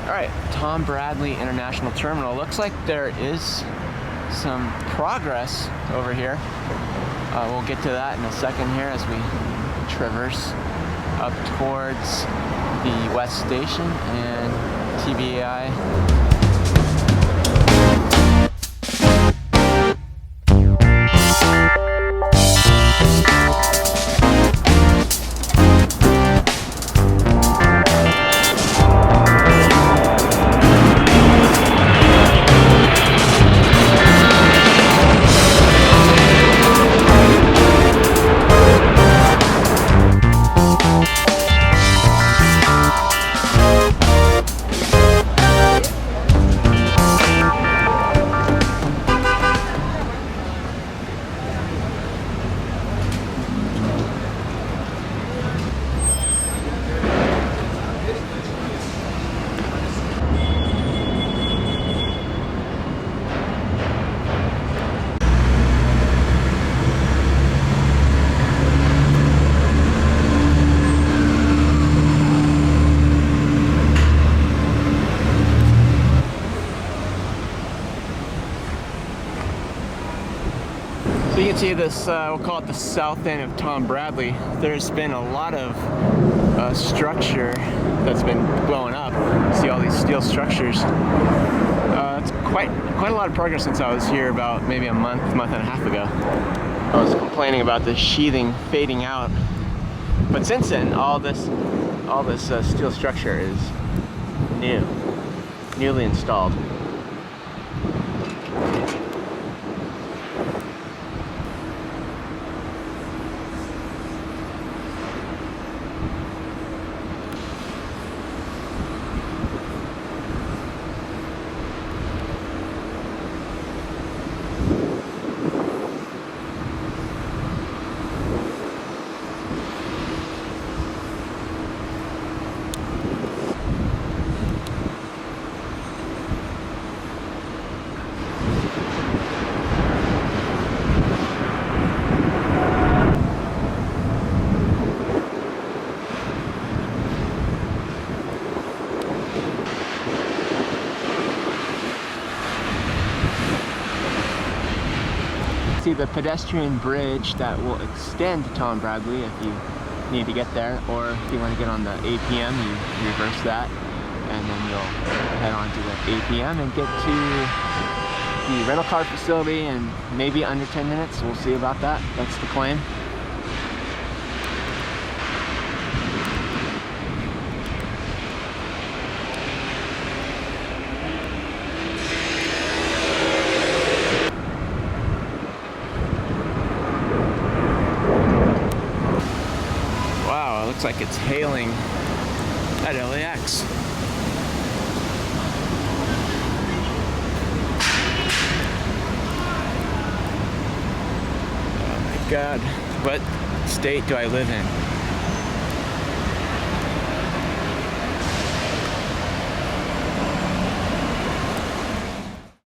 Alright, Tom Bradley International Terminal. Looks like there is some progress over here. We'll get to that in a second here as we traverse up towards the West Station and TBI. So you can see this, we'll call it the south end of Tom Bradley. There's been a lot of structure that's been blowing up. See all these steel structures. It's quite a lot of progress since I was here about maybe a month and a half ago. I was complaining about the sheathing fading out, but since then all this steel structure is newly installed. The pedestrian bridge that will extend to Tom Bradley if you need to get there, or if you want to get on the APM, you reverse that and then you'll head on to the APM and get to the rental car facility in maybe under 10 minutes. We'll see about that. That's the claim. Looks like it's hailing at LAX. Oh my God, what state do I live in?